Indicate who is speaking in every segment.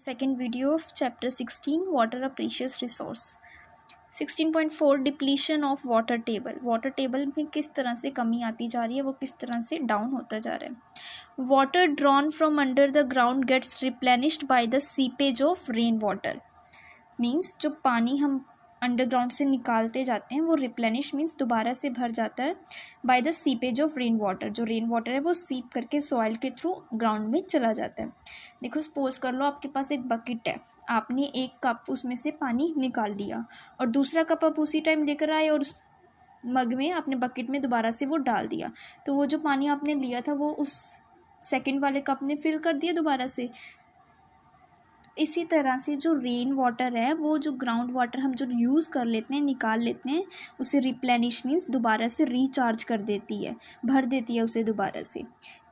Speaker 1: Second video of chapter 16, water a precious resource. 16.4 depletion of water table. Water table में किस तरह से कमी आती जा रही है, वो किस तरह से डाउन होता जा रहा है. Water drawn from under the ground gets replenished by the seepage of rain water. Means जो पानी हम अंडरग्राउंड से निकालते जाते हैं वो रिप्लेनिश मीन्स दोबारा से भर जाता है bye the seepage of rain water. जो रेन वाटर है वो सीप करके सॉइल के थ्रू ग्राउंड में चला जाता है. देखो सपोज कर लो आपके पास एक बकेट है, आपने एक कप उसमें से पानी निकाल लिया और दूसरा कप आप उसी टाइम लेकर आए और उस मग में आपने बकेट में दोबारा से वो डाल दिया. तो वो जो पानी आपने लिया था वो उस सेकेंड वाले कप ने फिल कर दिया दोबारा से. इसी तरह से जो रेन वाटर है वो जो ग्राउंड वाटर हम जो यूज़ कर लेते हैं, निकाल लेते हैं, उसे रिप्लेनिश मीन्स दोबारा से रिचार्ज कर देती है, भर देती है उसे दोबारा से.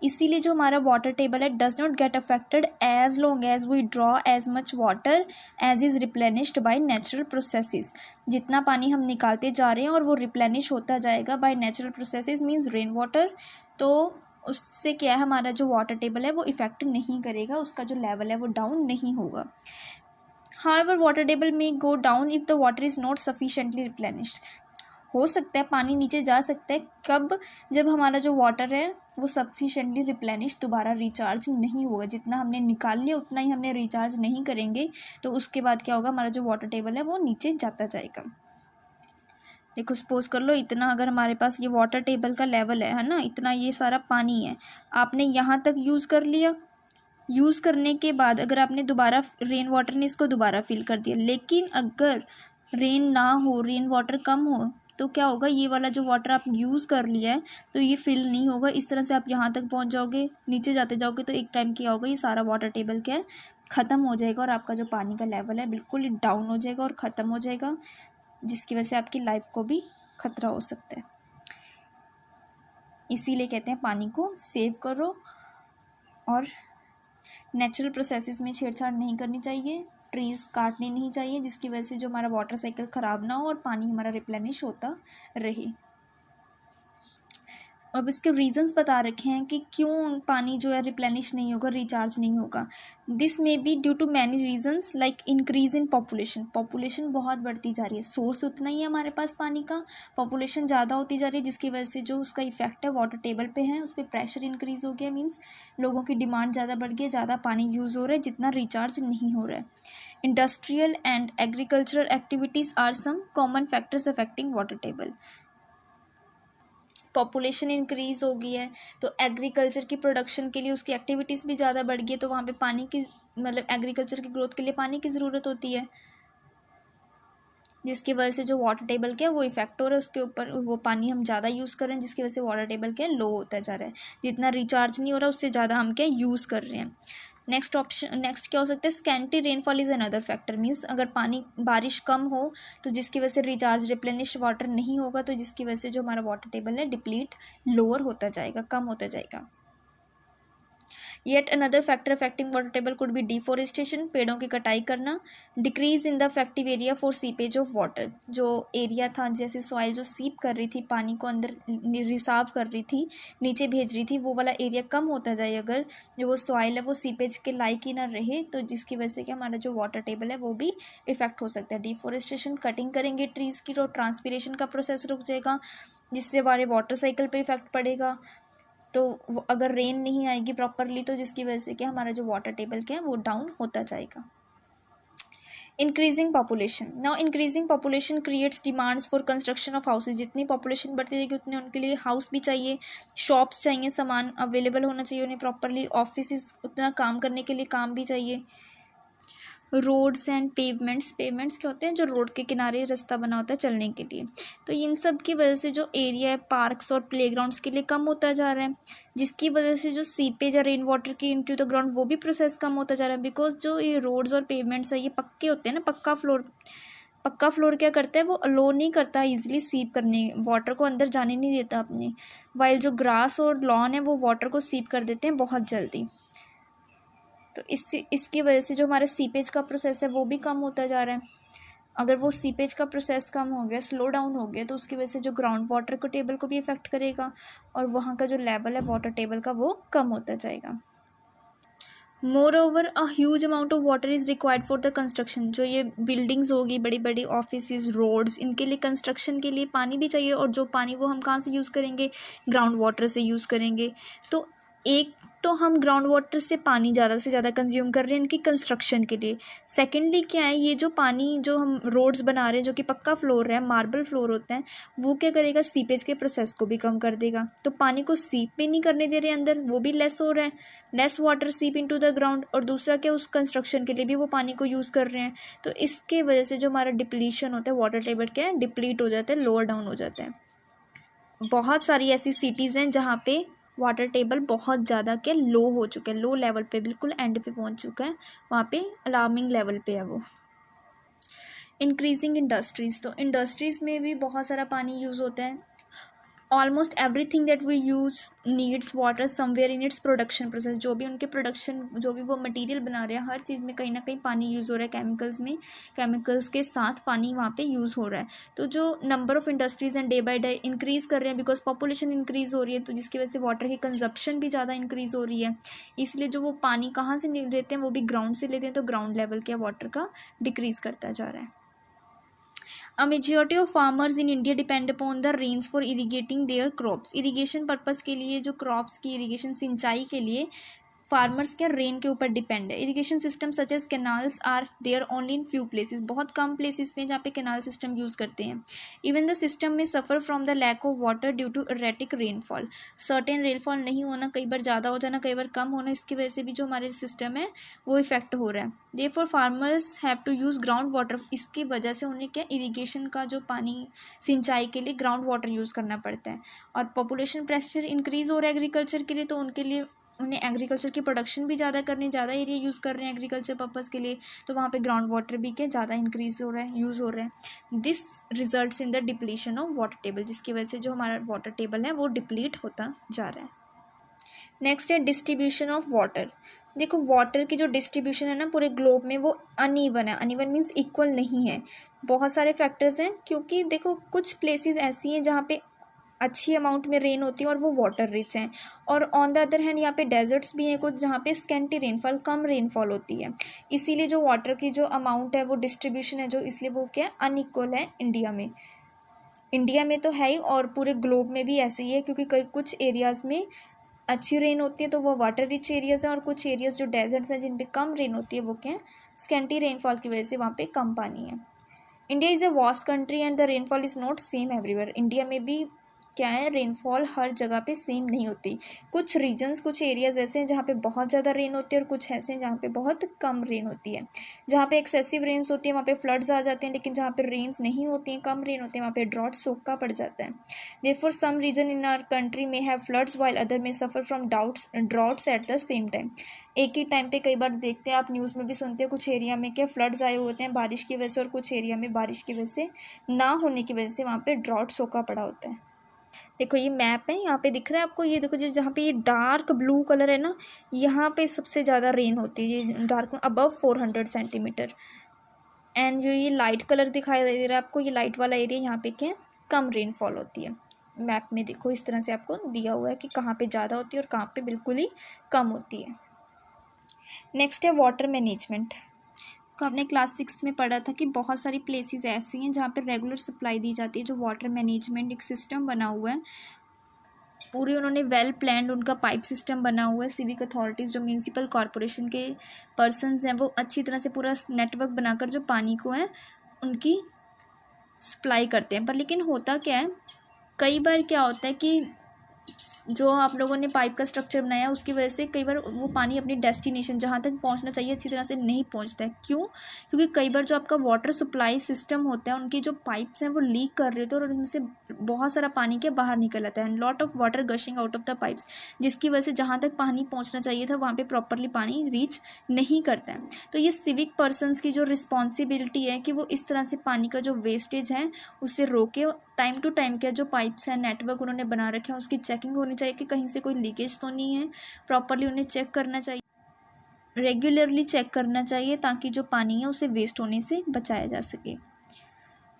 Speaker 1: इसीलिए जो हमारा वाटर टेबल है does not get affected as long as we draw as much water as is replenished by natural processes. जितना पानी हम निकालते जा रहे हैं और वो रिप्लेनिश होता जाएगा bye natural processes means rain water, तो उससे क्या है हमारा जो वाटर टेबल है वो इफ़ेक्ट नहीं करेगा, उसका जो लेवल है वो डाउन नहीं होगा. हाउएवर वाटर टेबल में go down if the water is not sufficiently replenished. हो सकता है पानी नीचे जा सकता है कब, जब हमारा जो वाटर है वो सफिशेंटली रिप्लेनिश दोबारा रिचार्ज नहीं होगा. जितना हमने निकाल लिया उतना ही हमने रिचार्ज नहीं करेंगे, तो उसके बाद क्या होगा, हमारा जो वाटर टेबल है वो नीचे जाता जाएगा. देखो सपोज कर लो इतना अगर हमारे पास ये वाटर टेबल का लेवल है ना, इतना ये सारा पानी है, आपने यहाँ तक यूज़ कर लिया. यूज़ करने के बाद अगर आपने दोबारा रेन वाटर ने इसको दोबारा फिल कर दिया, लेकिन अगर रेन ना हो, रेन वाटर कम हो, तो क्या होगा, ये वाला जो वाटर आप यूज़ कर लिया है तो ये फिल नहीं होगा. इस तरह से आप यहाँ तक पहुँच जाओगे, नीचे जाते जाओगे तो एक टाइम क्या होगा, ये सारा वाटर टेबल क्या है ख़त्म हो जाएगा और आपका जो पानी का लेवल है बिल्कुल डाउन हो जाएगा और ख़त्म हो जाएगा, जिसकी वजह से आपकी लाइफ को भी खतरा हो सकता है. इसीलिए कहते हैं पानी को सेव करो और नेचुरल प्रोसेसेस में छेड़छाड़ नहीं करनी चाहिए, ट्रीज़ काटने नहीं चाहिए, जिसकी वजह से जो हमारा वाटर साइकिल ख़राब ना हो और पानी हमारा रिप्लेनिश होता रहे. अब इसके रीजंस बता रखे हैं कि क्यों पानी जो है रिप्लेनिश नहीं होगा, रिचार्ज नहीं होगा. This may be due to many reasons like increase in population. Population बहुत बढ़ती जा रही है, सोर्स उतना ही है हमारे पास पानी का, पॉपुलेशन ज़्यादा होती जा रही है, जिसकी वजह से जो उसका इफेक्ट है वाटर टेबल पे है, उस पर प्रेशर इंक्रीज़ हो गया. मीन्स लोगों की डिमांड ज़्यादा बढ़ गई है, ज़्यादा पानी यूज़ हो रहा है जितना रिचार्ज नहीं हो रहा है. Industrial and agricultural activities are some common factors affecting water table. Population increase हो गई है तो एग्रीकल्चर की प्रोडक्शन के लिए उसकी एक्टिविटीज़ भी ज़्यादा बढ़ गई है, तो वहाँ पे पानी की मतलब एग्रीकल्चर की ग्रोथ के लिए पानी की ज़रूरत होती है, जिसकी वजह से जो वाटर टेबल क्या है वो इफेक्ट हो रहा है उसके ऊपर. वो पानी हम ज़्यादा यूज़ कर रहे हैं जिसकी वजह से वाटर टेबल क्या है लो होता जा रहा है, जितना रिचार्ज नहीं हो रहा उससे ज़्यादा हम क्या यूज़ कर रहे हैं. नेक्स्ट ऑप्शन, नेक्स्ट क्या हो सकता है, scanty rainfall is another factor. Means अगर पानी बारिश कम हो तो जिसकी वजह से रिचार्ज रिप्लेनिश वाटर नहीं होगा, तो जिसकी वजह से जो हमारा वाटर टेबल है डिप्लीट लोअर होता जाएगा, कम होता जाएगा. Yet another factor affecting water table could be deforestation, पेड़ों की कटाई करना. Decrease in the effective area for seepage of water. जो एरिया था जैसे सॉइल जो सीप कर रही थी, पानी को अंदर रिसाव कर रही थी, नीचे भेज रही थी, वो वाला एरिया कम होता जाए अगर जो वो सॉइल है वो सीपेज के लायक ही ना रहे, तो जिसकी वजह से कि हमारा जो वाटर टेबल है वो भी इफेक्ट हो सकता है. डिफोरेस्टेशन, कटिंग करेंगे ट्रीज़ की तो ट्रांसपीरेशन का प्रोसेस रुक जाएगा, जिससे हमारे वाटर साइकिल पे इफेक्ट पड़ेगा. तो अगर रेन नहीं आएगी प्रॉपरली तो जिसकी वजह से क्या हमारा जो वाटर टेबल क्या है वो डाउन होता जाएगा. Increasing population. Now increasing population creates demands for construction of houses. जितनी पॉपुलेशन बढ़ती जाएगी उतने उनके लिए हाउस भी चाहिए, शॉप्स चाहिए, सामान अवेलेबल होना चाहिए उन्हें प्रॉपरली, ऑफिस उतना काम करने के लिए काम भी चाहिए. Roads and pavements. पेवमेंट्स क्या होते हैं, जो रोड के किनारे रास्ता बना होता है चलने के लिए, तो इन सब की वजह से जो एरिया है पार्क्स और प्लेग्राउंड्स के लिए कम होता जा रहा है, जिसकी वजह से जो सीपेज या रेन वाटर की इनटू द ग्राउंड वो भी प्रोसेस कम होता जा रहा है. बिकॉज जो ये रोड्स और पेवमेंट्स है ये पक्के होते हैं ना, पक्का फ्लोर क्या करता है, वो अलो नहीं करता इजीली सीप करने, वाटर को अंदर जाने नहीं देता अपने, वाइल जो ग्रास और लॉन है वो वाटर को सीप कर देते हैं बहुत जल्दी. तो इसकी वजह से जो हमारा सीपेज का प्रोसेस है वो भी कम होता जा रहा है. अगर वो सीपेज का प्रोसेस कम हो गया, स्लो डाउन हो गया, तो उसकी वजह से जो ग्राउंड वाटर को टेबल को भी इफेक्ट करेगा और वहाँ का जो लेवल है वाटर टेबल का वो कम होता जाएगा. More over a huge amount of water is required for the construction. जो ये बिल्डिंग्स होगी, बड़ी बड़ी ऑफिस, रोड्स, इनके लिए कंस्ट्रक्शन के लिए पानी भी चाहिए, और जो पानी वो हम कहाँ से यूज़ करेंगे, ग्राउंड वाटर से यूज़ करेंगे। तो एक तो हम ग्राउंड वाटर से पानी ज़्यादा से ज़्यादा कंज्यूम कर रहे हैं इनकी कंस्ट्रक्शन के लिए। सेकेंडली क्या है, ये जो पानी जो हम रोड्स बना रहे हैं जो कि पक्का फ्लोर है, मार्बल फ्लोर होता है, वो क्या करेगा, सीपेज के प्रोसेस को भी कम कर देगा। तो पानी को सीप भी नहीं करने दे रहे अंदर, वो भी लेस हो रहा है, लेस वाटर सीप इनटू द ग्राउंड। और दूसरा क्या, उस कंस्ट्रक्शन के लिए भी वो पानी को यूज़ कर रहे हैं। तो इसके वजह से जो हमारा डिप्लीशन होता है, वाटर टेबल क्या है, डिप्लीट हो जाता है, लोअर डाउन हो जाता है। बहुत सारी ऐसी सिटीज़ हैं जहाँ पे वाटर टेबल बहुत ज़्यादा क्या लो हो चुका है, लो लेवल पे, बिल्कुल एंड पे पहुँच चुका है, वहाँ पे अलार्मिंग लेवल पे है वो। इंक्रीजिंग इंडस्ट्रीज़, तो इंडस्ट्रीज़ में भी बहुत सारा पानी यूज़ होता है। Almost everything that we use needs water somewhere in its production process. जो भी उनके प्रोडक्शन, जो भी वो मटेरियल बना रहे हैं, हर चीज़ में कहीं ना कहीं पानी यूज़ हो रहा है। केमिकल्स में, केमिकल्स के साथ पानी वहाँ पे यूज़ हो रहा है। तो जो number of industries and day by day increase कर रहे हैं, बिकॉज पॉपुलेशन इंक्रीज़ हो रही है, तो जिसकी वजह से वाटर की कंजप्शन भी ज़्यादा इंक्रीज़ हो रही है। इसलिए जो वो पानी कहाँ से लेते हैं, वो भी ग्राउंड से लेते हैं, तो ग्राउंड लेवल क्या वाटर का डिक्रीज़ करता जा रहा है। A majority of farmers in India depend upon the rains for irrigating their crops. Irrigation purpose के लिए, जो क्रॉप्स की इरीगेशन, सिंचाई के लिए फार्मर्स क्या रेन के ऊपर डिपेंड है। Irrigation system such as canals are there only in few places. बहुत कम प्लेसेस में जहाँ पे कैनाल सिस्टम यूज़ करते हैं। इवन द सिस्टम में suffer from the lack of water due to erratic rainfall. Certain rainfall नहीं होना, कई बार ज़्यादा हो जाना, कई बार कम होना, इसकी वजह से भी जो हमारे सिस्टम है वो इफेक्ट हो रहा है। Therefore farmers have to use ground water. इसकी वजह से उन्हें क्या, इरीगेशन का जो पानी, सिंचाई के लिए ग्राउंड वाटर यूज़ करना पड़ता है। और पॉपुलेशन प्रेशर इंक्रीज़ हो रहा है एग्रीकल्चर के लिए, तो उनके लिए उन्हें एग्रीकल्चर की प्रोडक्शन भी ज़्यादा करनी, ज़्यादा एरिया यूज़ कर रहे हैं एग्रीकल्चर पर्पज़ के लिए, तो वहाँ पे ग्राउंड वाटर भी क्या ज़्यादा इंक्रीज़ हो रहा है, यूज़ हो रहा है। This results in the depletion of water table, जिसकी वजह से जो हमारा वाटर टेबल है वो डिप्लीट होता जा रहा है। नेक्स्ट है डिस्ट्रीब्यूशन ऑफ वाटर। देखो, वाटर की जो डिस्ट्रीब्यूशन है ना पूरे ग्लोब में, वो अनइवन है। अनइवन मीन्स इक्वल नहीं है। बहुत सारे फैक्टर्स हैं, क्योंकि देखो कुछ प्लेसेस ऐसी हैं जहाँ पे अच्छी अमाउंट में रेन होती है और वो वाटर रिच हैं, और ऑन द अदर हैंड यहाँ पे डेजर्ट्स भी हैं कुछ जहाँ पे स्केंटी रेनफॉल, कम रेनफॉल होती है। इसीलिए जो वाटर की जो अमाउंट है, वो डिस्ट्रीब्यूशन है जो, इसलिए वो क्या अनइक्वल है इंडिया में। इंडिया में तो है ही, और पूरे ग्लोब में भी ऐसे ही है, क्योंकि कई कुछ एरियाज़ में अच्छी रेन होती है तो वो वाटर रिच एरियाज़ हैं, और कुछ एरियाज़ जो डेजर्ट्स हैं जिन पे कम रेन होती है, वो क्या स्केंटी रेनफॉल की वजह से वहाँ पे कम पानी है। India is a vast country and the rainfall is not same everywhere. India में भी क्या है, रेनफॉल हर जगह पे सेम नहीं होती। कुछ रीजन्स, कुछ एरियाज़ ऐसे हैं जहाँ पे बहुत ज़्यादा रेन होती है, और कुछ ऐसे हैं जहाँ पे बहुत कम रेन होती है। जहाँ पे एक्सेसिव रेन्स होती है वहाँ पे फ्लड्स आ जाते हैं, लेकिन जहाँ पे रेन्स नहीं होती हैं, कम रेन होती है, वहाँ पे ड्रॉट, सूखा पड़ जाता है। Therefore some region in our country में हैव फ्लड्स वाइल अदर में suffer from droughts at the same time. एक ही टाइम पे कई बार देखते हैं, आप न्यूज़ में भी सुनते हो, कुछ एरिया में क्या फ्लड्स आए होते हैं बारिश की वजह से, और कुछ एरिया में बारिश की वजह से ना होने की वजह से वहाँ पे ड्रॉट, सूखा पड़ा होता है। देखो ये मैप है, यहाँ पे दिख रहा है आपको, ये देखो, जो जहाँ पे ये डार्क ब्लू कलर है ना, यहाँ पे सबसे ज़्यादा रेन होती है, ये डार्क अबव 400 सेंटीमीटर। एंड जो ये लाइट कलर दिखाई दे रहा है आपको, ये लाइट वाला एरिया, यहाँ पे क्या कम रेनफॉल होती है। मैप में देखो इस तरह से आपको दिया हुआ है कि कहाँ पे ज़्यादा होती है और कहाँ पे बिल्कुल ही कम होती है। नेक्स्ट है वाटर मैनेजमेंट। तो आपने क्लास 6 में पढ़ा था कि बहुत सारी प्लेसेस ऐसी हैं जहाँ पे रेगुलर सप्लाई दी जाती है। जो वाटर मैनेजमेंट एक सिस्टम बना हुआ है, पूरी उन्होंने वेल प्लान्ड उनका पाइप सिस्टम बना हुआ है। सिविक अथॉरिटीज़, जो म्यूनसिपल कॉरपोरेशन के पर्सनस हैं, वो अच्छी तरह से पूरा नेटवर्क बनाकर जो पानी को है उनकी सप्लाई करते हैं। पर लेकिन होता क्या है, कई बार क्या होता है कि जो आप लोगों ने पाइप का स्ट्रक्चर बनाया, उसकी वजह से कई बार वो पानी अपनी डेस्टिनेशन जहाँ तक पहुँचना चाहिए अच्छी तरह से नहीं पहुँचता है। क्यों? क्योंकि कई बार जो आपका वाटर सप्लाई सिस्टम होता है, उनकी जो पाइप्स हैं वो लीक कर रहे होते हैं, और उनमें से बहुत सारा पानी के बाहर निकल आता है, and lot of water gushing out of the pipes, जिसकी वजह से जहाँ तक पानी पहुँचना चाहिए था वहाँ पर प्रॉपरली पानी रीच नहीं करता है। तो ये सिविक पर्सनस की जो रिस्पॉन्सिबिलिटी है कि वो इस तरह से पानी का जो वेस्टेज है उससे रोके। टाइम टू टाइम क्या जो पाइप्स हैं, नेटवर्क उन्होंने बना रखे हैं, उसकी चेकिंग होनी चाहिए कि कहीं से कोई लीकेज तो नहीं है। प्रॉपरली उन्हें चेक करना चाहिए, रेगुलरली चेक करना चाहिए, ताकि जो पानी है उसे वेस्ट होने से बचाया जा सके।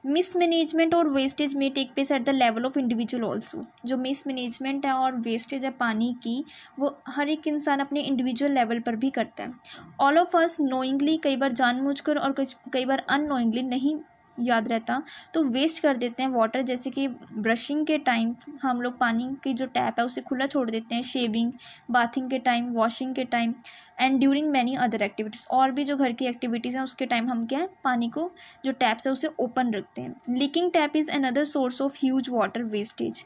Speaker 1: मिसमैनेजमेंट और वेस्टेज में take place at the level of individual also. जो मिसमैनेजमेंट है और वेस्टेज है पानी की, वो हर एक इंसान अपने इंडिविजुअल लेवल पर भी करता है। ऑल ऑफ अस नोइंगली, कई बार जानबूझकर और कई बार अननोइंगली, नहीं याद रहता तो वेस्ट कर देते हैं वाटर। जैसे कि ब्रशिंग के टाइम हम लोग पानी की जो टैप है उसे खुला छोड़ देते हैं, शेविंग, बाथिंग के टाइम, वॉशिंग के time, and during many other activities. और भी जो घर की एक्टिविटीज़ हैं उसके टाइम हम क्या है, पानी को जो टैप्स है उसे ओपन रखते हैं। Leaking tap is another source of huge water wastage.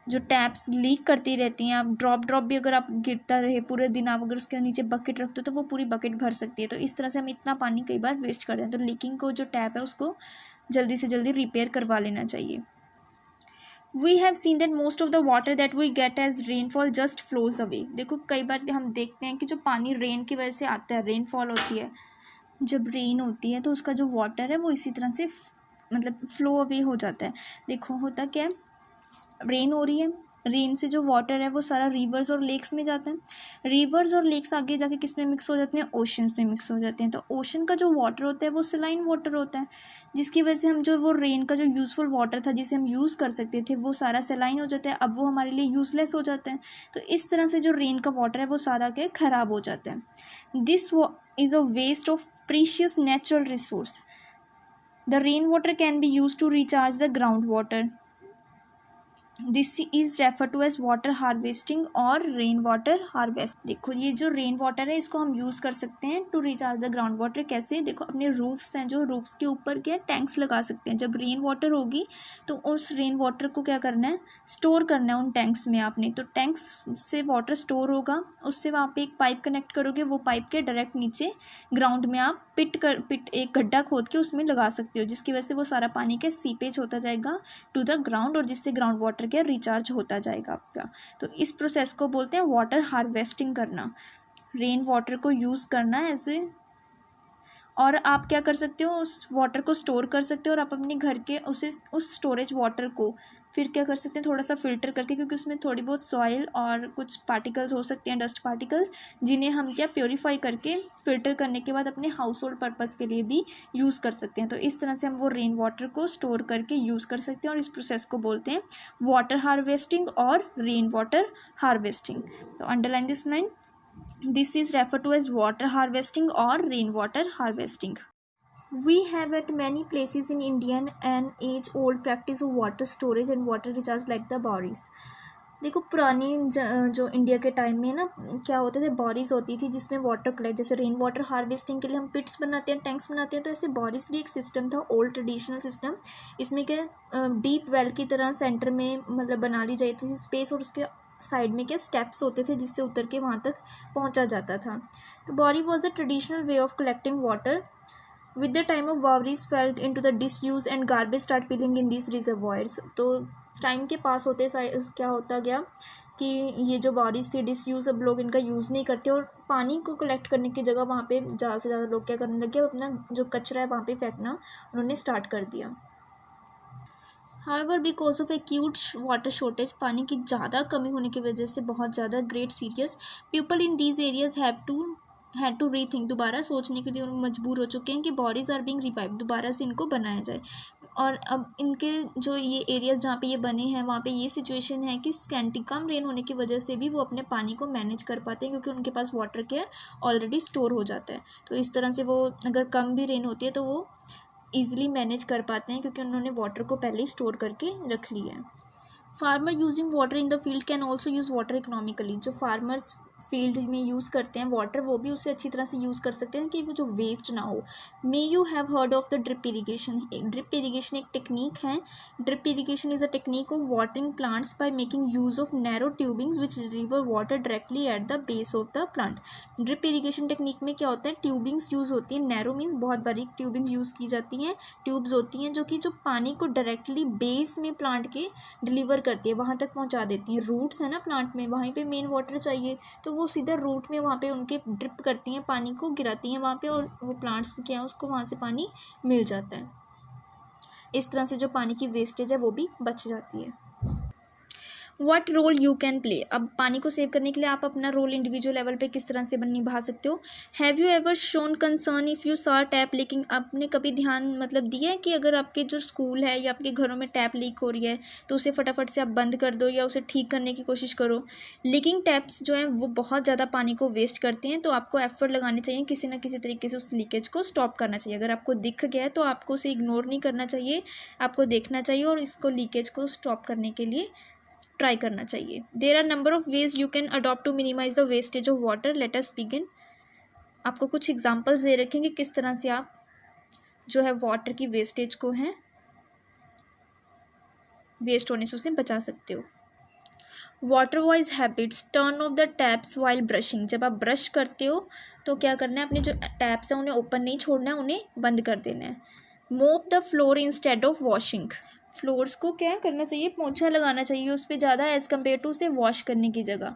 Speaker 1: जो टैप्स लीक करती रहती हैं, आप ड्रॉप भी अगर आप गिरता रहे पूरे दिन, आप अगर उसके नीचे बकेट रखते हो तो वो पूरी बकेट भर सकती है। तो इस तरह से हम इतना पानी कई बार वेस्ट कर दें। तो लीकिंग को जो टैप है उसको जल्दी से जल्दी रिपेयर करवा लेना चाहिए। We have seen that most of the water that we get as rainfall just flows away. देखो कई बार हम देखते हैं कि जो पानी रेन की वजह से आता है, रेनफॉल होती है, जब रेन होती है तो उसका जो वाटर है वो इसी तरह से मतलब फ्लो अवे हो जाता है। देखो होता क्या है, रेन हो रही है, रेन से जो वाटर है वो सारा रिवर्स और लेक्स में जाता है। रिवर्स और लेक्स आगे जाके किस में मिक्स हो जाते हैं, ओशंस में मिक्स हो जाते हैं। तो ओशन का जो वाटर होता है वो सलाइन वाटर होता है, जिसकी वजह से हम जो वो रेन का जो यूज़फुल वाटर था जिसे हम यूज़ कर सकते थे वो सारा सलाइन हो जाता है। अब वो हमारे लिए यूज़लेस हो जाता है। तो इस तरह से जो रेन का वाटर है वो सारा क्या ख़राब हो जाता है। This is a waste of precious natural resource. The rain water can be use to recharge the ground water. This is refer to as water harvesting और रेन वाटर हार्वेस्ट। देखो ये जो रेन वाटर है इसको हम use कर सकते हैं to recharge the ground water. कैसे, देखो अपने रूफ्स हैं, जो रूफ्स के ऊपर क्या टैंक्स लगा सकते हैं। जब रेन वाटर होगी तो उस रेन वाटर को क्या करना है, स्टोर करना है उन टैंक्स में आपने। तो टैंक्स से वाटर स्टोर होगा, उससे वहाँ पे एक पाइप कनेक्ट करोगे, वो पाइप के डायरेक्ट नीचे ग्राउंड में आप पिट एक गड्ढा खोद के उसमें लगा सकते हो, जिसकी वजह से वो सारा पानी का सीपेज होता जाएगा टू द ग्राउंड और जिससे ग्राउंड वाटर क्या रिचार्ज होता जाएगा आपका। तो इस प्रोसेस को बोलते हैं वाटर हार्वेस्टिंग करना, रेन वाटर को यूज़ करना ऐसे। और आप क्या कर सकते हो, उस वाटर को स्टोर कर सकते हो और आप अपने घर के उस स्टोरेज वाटर को फिर क्या कर सकते हैं, थोड़ा सा फ़िल्टर करके, क्योंकि उसमें थोड़ी बहुत सॉइल और कुछ पार्टिकल्स हो सकते हैं, डस्ट पार्टिकल्स, जिन्हें हम क्या प्योरीफाई करके फ़िल्टर करने के बाद अपने हाउस होल्ड पर्पज़ के लिए भी यूज़ कर सकते हैं। तो इस तरह से हम वो रेन वाटर को स्टोर करके यूज़ कर सकते हैं और इस प्रोसेस को बोलते हैं वाटर हार्वेस्टिंग और रेन वाटर हार्वेस्टिंग। तो underline this line, this is referred to as water harvesting or rainwater harvesting. We have at many places in India an age-old practice of water storage and water recharge like the borees. देखो पुरानी जो India के time में ना क्या होते थे, बॉरीज होती थी जिसमें वाटर कलेक्ट, जैसे रेन वाटर हार्वेस्टिंग के लिए हम पिट्स बनाते हैं, टैंक्स बनाते हैं, तो ऐसे बॉरीज भी एक सिस्टम था, ओल्ड ट्रेडिशनल सिस्टम। इसमें क्या डीप वेल की तरह सेंटर में मतलब बना ली जाती थी स्पेस, और उसके साइड में क्या स्टेप्स होते थे जिससे उतर के वहाँ तक पहुँचा जाता था। तो baori was a traditional way of collecting water. With the time of borees fell into the disuse and garbage start filling in these reservoirs. तो टाइम के पास होते क्या होता गया कि ये जो बॉरीज थी डिसयूज़, अब लोग इनका यूज़ नहीं करते और पानी को कलेक्ट करने की जगह वहाँ पे ज़्यादा से ज़्यादा लोग क्या करने लगे, अपना जो कचरा है वहाँ पे फेंकना उन्होंने स्टार्ट कर दिया। However, because of acute water shortage, पानी की ज़्यादा कमी होने की वजह से बहुत ज़्यादा great serious people in these areas had to rethink, दोबारा सोचने के लिए मजबूर हो चुके हैं कि बॉडीज़ आर बीइंग रिवाइव, दोबारा से इनको बनाया जाए। और अब इनके जो ये एरियाज़ जहाँ पे ये बने हैं वहाँ पे ये सिचुएशन है कि स्कैंटी कम रेन होने की वजह से भी वो अपने पानी को मैनेज कर पाते हैं, क्योंकि उनके पास वाटर क्या ऑलरेडी स्टोर हो जाता है। तो इस तरह से वो अगर कम भी रेन होती है तो वो ईजिली मैनेज कर पाते हैं, क्योंकि उन्होंने वाटर को पहले ही स्टोर करके रख लिया है। Farmer using water in the field can also use water economically. जो फार्मर्स फील्ड में यूज़ करते हैं वाटर, वो भी उसे अच्छी तरह से यूज़ कर सकते हैं कि वो जो वेस्ट ना हो। May you have heard of the drip irrigation. Drip irrigation एक टेक्निक है। Drip irrigation is a technique of watering plants by making use of narrow tubings which deliver water directly at the base of the plant. Drip irrigation technique में क्या होता है, tubings use होती हैं, narrow means बहुत बारीक tubings use की जाती हैं, ट्यूब्स होती हैं जो कि जो पानी को डायरेक्टली बेस में प्लांट के डिलीवर करती है, वहाँ तक पहुँचा देती हैं। रूट्स है ना प्लांट में, वहीं पे मेन वाटर चाहिए, तो वो सीधा रूट में वहाँ पे उनके ड्रिप करती हैं, पानी को गिराती हैं वहाँ पे, और वो प्लांट्स क्या है उसको वहाँ से पानी मिल जाता है। इस तरह से जो पानी की वेस्टेज है वो भी बच जाती है। What role you can play, अब पानी को सेव करने के लिए आप अपना रोल इंडिविजुअल लेवल पे किस तरह से निभा सकते हो। Have you ever shown concern if you saw tap leaking, आपने कभी ध्यान मतलब दिया है कि अगर आपके जो स्कूल है या आपके घरों में टैप लीक हो रही है तो उसे फटाफट से आप बंद कर दो या उसे ठीक करने की कोशिश करो। लीकिंग टैप्स जो हैं वो बहुत ज़्यादा पानी को वेस्ट करते हैं, तो आपको एफर्ट लगाने चाहिए किसी ना किसी तरीके से उस लीकेज को स्टॉप करना चाहिए। अगर आपको दिख गया है तो आपको उसे इग्नोर नहीं करना चाहिए, आपको देखना चाहिए और इसको लीकेज को स्टॉप करने के लिए ट्राई करना चाहिए। There are number of ways you can adopt to minimise the wastage of water, let us begin. आपको कुछ एग्जांपल्स दे रखे हैं किस तरह से आप जो है वाटर की वेस्टेज को है वेस्ट होने से उसे बचा सकते हो। Water wise habits, turn off the taps while brushing, जब आप ब्रश करते हो तो क्या करना है, अपने जो टैप्स हैं उन्हें ओपन नहीं छोड़ना है, उन्हें बंद कर देना है। मोप the floor instead of washing, floors को क्या करना चाहिए, पोंछा लगाना चाहिए उस पर ज़्यादा एज़ कम्पेयर टू उसे वॉश करने की जगह।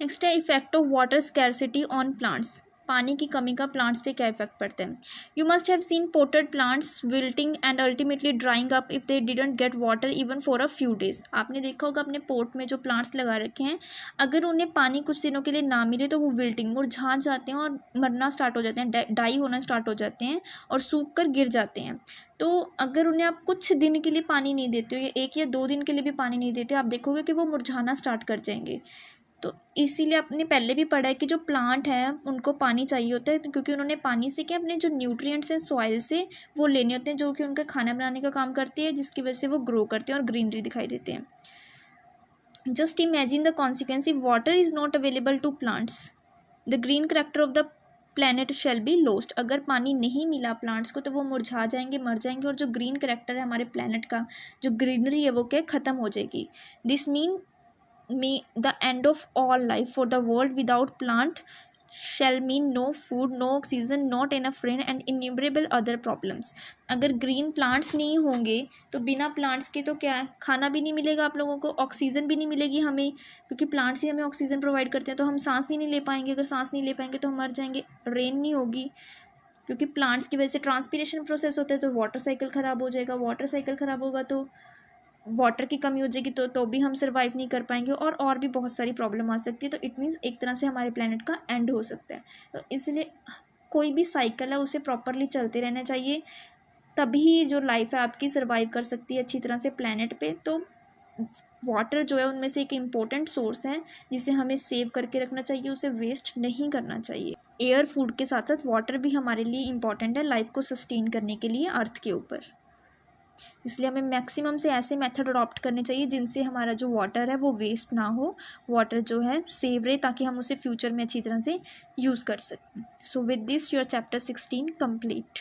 Speaker 1: नेक्स्ट है effect of water scarcity on plants, पानी की कमी का प्लांट्स पे क्या इफेक्ट पड़ता है। You must have seen potted plants wilting and ultimately drawing up if they didn't get water even for a few days, आपने देखा होगा अपने पोट में जो प्लांट्स लगा रखे हैं अगर उन्हें पानी कुछ दिनों के लिए ना मिले तो वो विल्टिंग मुरझा जाते हैं और मरना स्टार्ट हो जाते हैं, डाई होना स्टार्ट हो जाते हैं और सूख कर गिर जाते हैं। तो अगर उन्हें आप कुछ दिन के लिए पानी नहीं देते हो या 1 या 2 दिन के लिए भी पानी नहीं देते, आप देखोगे कि वो मुरझाना स्टार्ट कर जाएंगे। तो इसीलिए आपने पहले भी पढ़ा है कि जो प्लांट है उनको पानी चाहिए होता है, क्योंकि उन्होंने पानी से क्या अपने जो न्यूट्रिएंट्स हैं सॉइल से वो लेने होते हैं, जो कि उनका खाना बनाने का काम करती है, जिसकी वजह से वो ग्रो करते हैं और ग्रीनरी दिखाई देते हैं। Just imagine the consequence if water is not available to plants, the green character of the planet shall be lost, अगर पानी नहीं मिला प्लांट्स को तो वो मुरझा जाएंगे, मर जाएंगे और जो ग्रीन करेक्टर है हमारे प्लैनेट का, जो ग्रीनरी है वो क्या ख़त्म हो जाएगी। This mean the end of all life for the world without plant shall mean no food, no oxygen, not enough rain and innumerable other problems। अगर ग्रीन प्लांट्स नहीं होंगे तो बिना प्लांट्स के तो क्या है, खाना भी नहीं मिलेगा आप लोगों को, ऑक्सीजन भी नहीं मिलेगी हमें, क्योंकि प्लांट्स ही हमें ऑक्सीजन प्रोवाइड करते हैं, तो हम सांस ही नहीं ले पाएंगे, अगर सांस नहीं ले पाएंगे तो हम मर जाएंगे। रेन नहीं होगी क्योंकि प्लांट्स की वजह से ट्रांसपीरेशन प्रोसेस होता है, तो वाटर साइकिल ख़राब हो जाएगा, वाटर साइकिल ख़राब होगा तो वाटर की कमी हो जाएगी, तो भी हम सर्वाइव नहीं कर पाएंगे और भी बहुत सारी प्रॉब्लम आ सकती है। तो इट मीन्स एक तरह से हमारे प्लेनेट का एंड हो सकता है। तो इसलिए कोई भी साइकिल है उसे प्रॉपरली चलते रहना चाहिए, तभी जो लाइफ है आपकी सर्वाइव कर सकती है अच्छी तरह से प्लेनेट पे। तो वाटर जो है उनमें से एक इम्पोर्टेंट सोर्स है जिसे हमें सेव करके रखना चाहिए, उसे वेस्ट नहीं करना चाहिए। एयर, फूड के साथ साथ वाटर भी हमारे लिए इम्पॉर्टेंट है लाइफ को सस्टेन करने के लिए अर्थ के ऊपर। इसलिए हमें मैक्सिमम से ऐसे मेथड अडॉप्ट करने चाहिए जिनसे हमारा जो वाटर है वो वेस्ट ना हो, वाटर जो है सेव रहे, ताकि हम उसे फ्यूचर में अच्छी तरह से यूज़ कर सकें। So with this your chapter 16 complete.